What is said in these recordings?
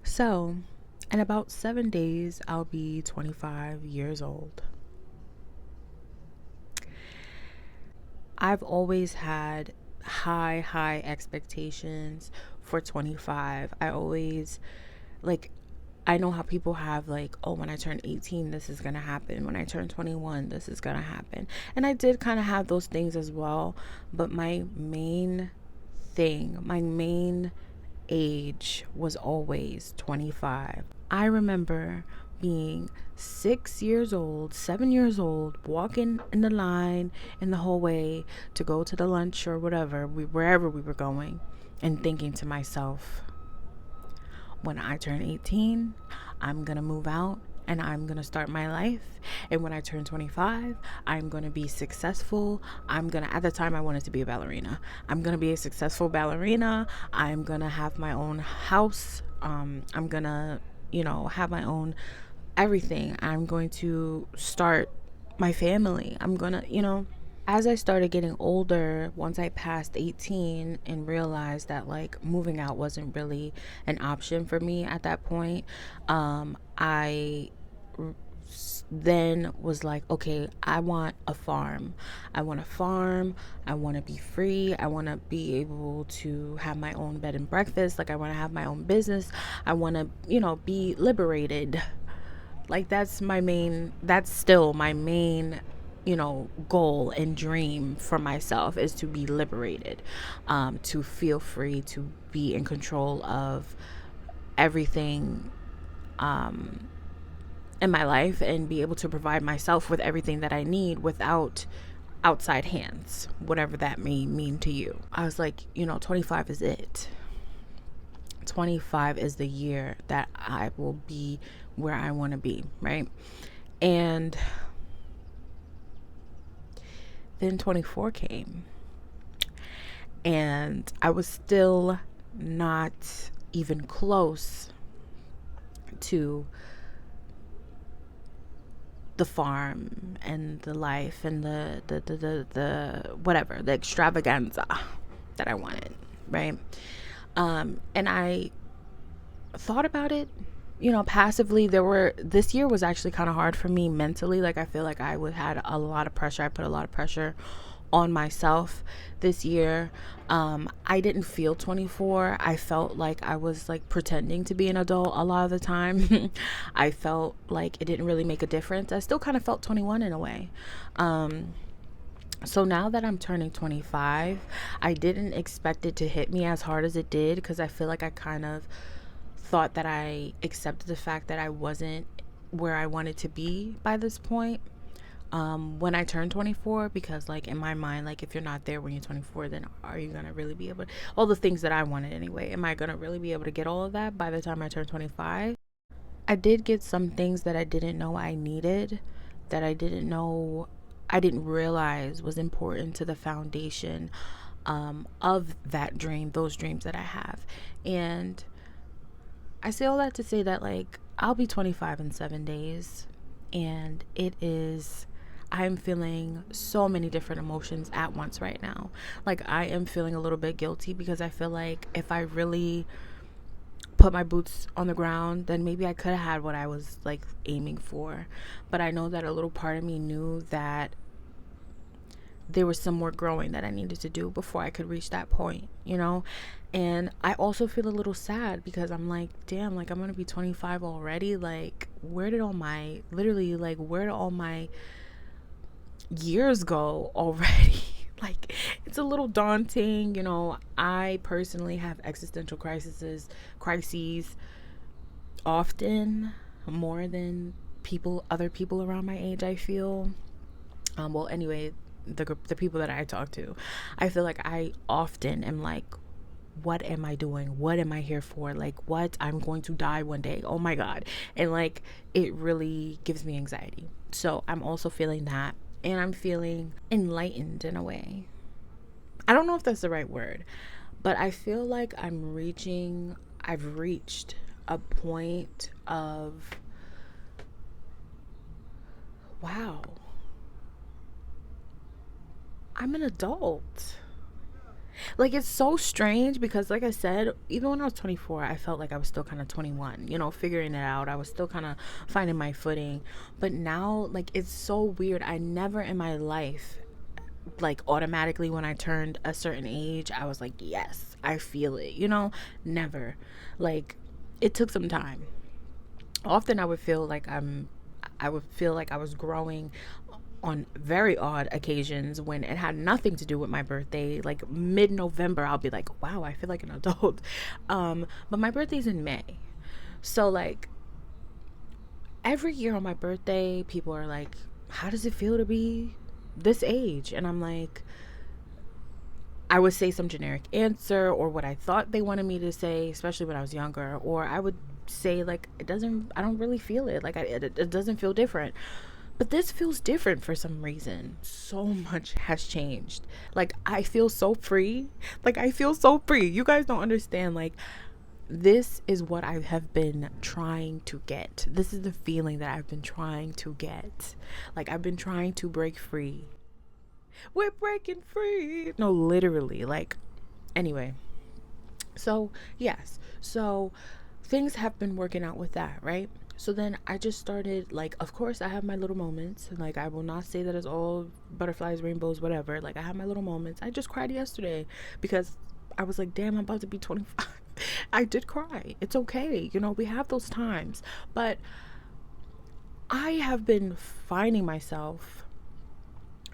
So, in about 7 days, I'll be 25 years old. I've always had high expectations for 25. Like, I know how people have, like, oh, when I turn 18, this is going to happen. When I turn 21, this is going to happen. And I did kind of have those things as well. But my main age was always 25. I remember being 6 years old, 7 years old, walking in the line in the hallway to go to the lunch or whatever, wherever we were going, and thinking to myself, when I turn 18, I'm gonna move out and I'm gonna start my life. And when I turn 25, I'm gonna be successful. At the time, I wanted to be a ballerina. I'm gonna be a successful ballerina. I'm gonna have my own house. I'm gonna, have my own everything. I'm going to start my family. As I started getting older, once I passed 18 and realized that like moving out wasn't really an option for me at that point, I then was like, okay, I want a farm. I want a farm. I want to be free. I want to be able to have my own bed and breakfast. Like, I want to have my own business. I want to, be liberated. Like, that's still my main, goal and dream for myself, is to be liberated, to feel free, to be in control of everything in my life, and be able to provide myself with everything that I need without outside hands, whatever that may mean to you. I was like, 25 is it. 25 is the year that I will be where I want to be, right? And then 24 came, and I was still not even close to the farm and the life and the whatever, the extravaganza that I wanted, right? And I thought about it, passively. This year was actually kind of hard for me mentally. Like, I feel like had a lot of pressure. I put a lot of pressure on myself this year. I didn't feel 24. I felt like I was like pretending to be an adult a lot of the time. I felt like it didn't really make a difference. I still kind of felt 21 in a way. So now that I'm turning 25, I didn't expect it to hit me as hard as it did, because I feel like I kind of thought that I accepted the fact that I wasn't where I wanted to be by this point, when I turned 24, because like in my mind, like, if you're not there when you're 24, then are you gonna really be able to, all the things that I wanted anyway, am I gonna really be able to get all of that by the time I turn 25? I did get some things that I didn't know I needed, that I didn't realize was important to the foundation, of that dream, those dreams that I have. And I say all that to say that, like, I'll be 25 in 7 days, and I'm feeling so many different emotions at once right now. Like, I am feeling a little bit guilty, because I feel like if I really put my boots on the ground, then maybe I could have had what I was like aiming for. But I know that a little part of me knew that there was some more growing that I needed to do before I could reach that point. And I also feel a little sad, because I'm like, damn, like, I'm gonna be 25 already. Like, where did all my years go already? Like, it's a little daunting. I personally have existential crises often, more than other people around my age, I feel. Well, anyway, the people that I talk to, I feel like I often am like, what am I doing? What am I here for? Like, what? I'm going to die one day. Oh my God. And like, it really gives me anxiety. So I'm also feeling that. And I'm feeling enlightened in a way. I don't know if that's the right word, but I feel like I've reached a point of, wow, I'm an adult. Like, it's so strange because, like I said, even when I was 24, I felt like I was still kind of 21, figuring it out. I was still kind of finding my footing. But now, like, it's so weird. I never in my life, like, automatically when I turned a certain age, I was like, yes, I feel it, Never. Like, it took some time. Often I would feel like I was growing on very odd occasions when it had nothing to do with my birthday. Like mid-November, I'll be like, wow, I feel like an adult. But my birthday's in May. So like every year on my birthday, people are like, how does it feel to be this age? And I'm like, I would say some generic answer or what I thought they wanted me to say, especially when I was younger. Or I would say like, I don't really feel it. Like it doesn't feel different. But this feels different for some reason. So much has changed. Like, I feel so free. Like, I feel so free. You guys don't understand. Like, this is what I have been trying to get. This is the feeling that I've been trying to get. Like, I've been trying to break free. We're breaking free. No, literally. Like, anyway. So, yes. So, things have been working out with that, right? So then I just started, like, of course I have my little moments. Like, I will not say that it's all butterflies, rainbows, whatever. Like, I have my little moments. I just cried yesterday because I was like, damn, I'm about to be 25. I did cry. It's okay. We have those times. But I have been finding myself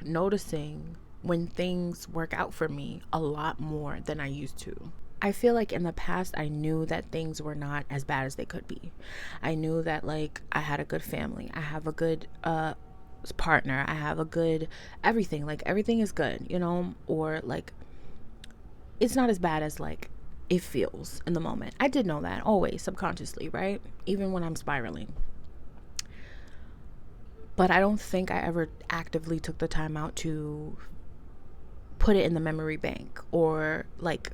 noticing when things work out for me a lot more than I used to. I feel like in the past, I knew that things were not as bad as they could be. I knew that, like, I had a good family. I have a good partner. I have a good everything. Like, everything is good, Or, like, it's not as bad as, like, it feels in the moment. I did know that always, subconsciously, right? Even when I'm spiraling. But I don't think I ever actively took the time out to put it in the memory bank or, like,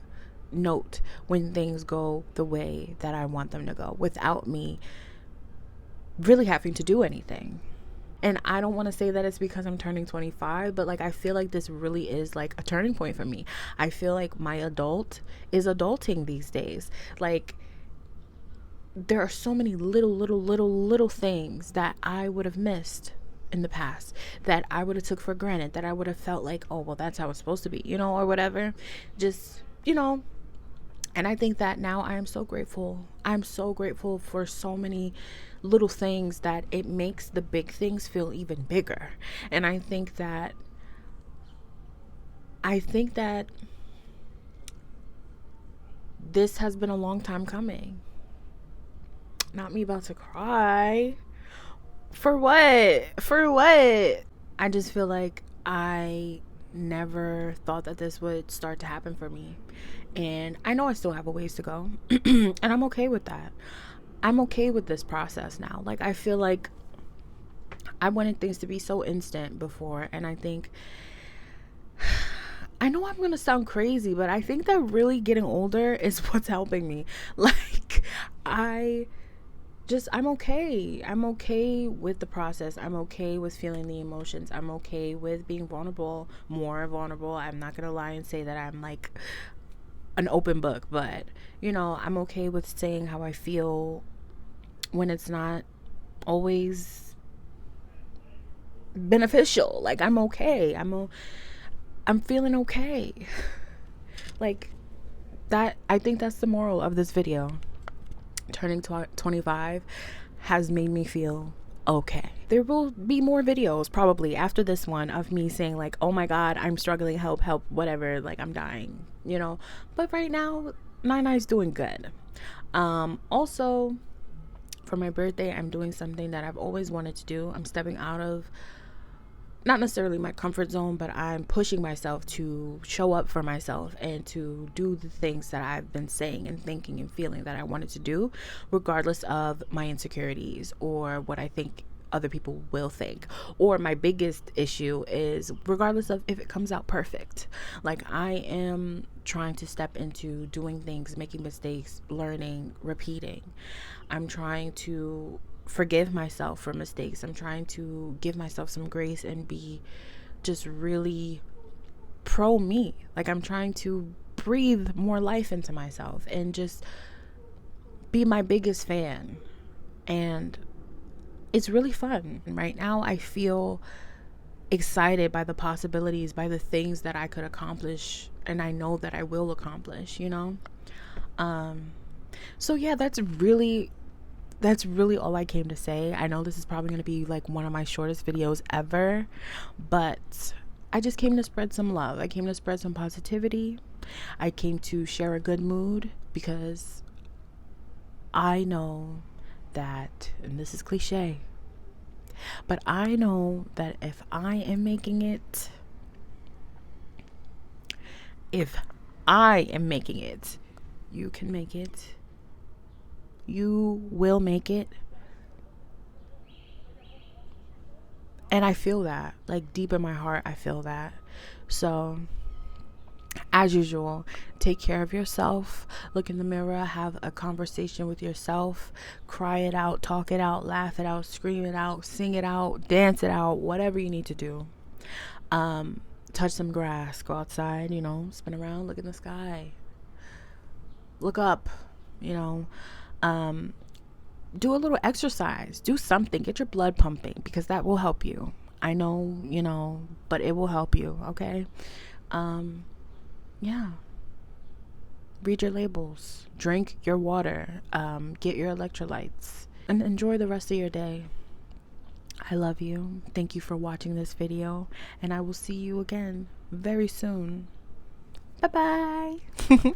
note when things go the way that I want them to go without me really having to do anything. And I don't want to say that it's because I'm turning 25, but like I feel like this really is like a turning point for me. I feel like my adult is adulting these days. Like there are so many little things that I would have missed in the past, that I would have took for granted, that I would have felt like, oh well, that's how it's supposed to be, or whatever. Just and I think that now I am so grateful. I'm so grateful for so many little things that it makes the big things feel even bigger. And I think that this has been a long time coming. Not me about to cry. For what? For what? I just feel like I never thought that this would start to happen for me. And I know I still have a ways to go. And I'm okay with that. I'm okay with this process now. Like, I feel like I wanted things to be so instant before. And I think, I know I'm going to sound crazy, but I think that really getting older is what's helping me. Like, I'm okay. I'm okay with the process. I'm okay with feeling the emotions. I'm okay with being vulnerable, more vulnerable. I'm not going to lie and say that I'm like an open book, but I'm okay with saying how I feel when it's not always beneficial. Like I'm okay. I'm feeling okay. Like that. I think that's the moral of this video. Turning 25 has made me feel okay. There will be more videos probably after this one of me saying like, oh my God, I'm struggling, help, whatever, like I'm dying, but right now Nai's doing good. Also for my birthday, I'm doing something that I've always wanted to do. I'm stepping out of not necessarily my comfort zone, but I'm pushing myself to show up for myself and to do the things that I've been saying and thinking and feeling that I wanted to do, regardless of my insecurities or what I think other people will think. Or my biggest issue is regardless of if it comes out perfect. Like I am trying to step into doing things, making mistakes, learning, repeating. I'm trying to forgive myself for mistakes. I'm trying to give myself some grace and be just really pro me. Like I'm trying to breathe more life into myself and just be my biggest fan. And it's really fun. Right now, I feel excited by the possibilities, by the things that I could accomplish, and I know that I will accomplish, you know? So yeah, that's really all I came to say. I know this is probably going to be like one of my shortest videos ever, but I just came to spread some love. I came to spread some positivity. I came to share a good mood, because I know that, and this is cliche, but I know that if I am making it, you can make it. You will make it. And I feel that, like, deep in my heart, I feel that. So, as usual, take care of yourself. Look in the mirror, have a conversation with yourself, cry it out, talk it out, laugh it out, scream it out, sing it out, dance it out, whatever you need to do. Touch some grass, go outside, you know, spin around, look in the sky, look up, you know. Do a little exercise, do something, get your blood pumping, because that will help you. I know, you know, but it will help you. Okay. Yeah, read your labels, drink your water, get your electrolytes, and enjoy the rest of your day. I love you. Thank you for watching this video, and I will see you again very soon. Bye bye.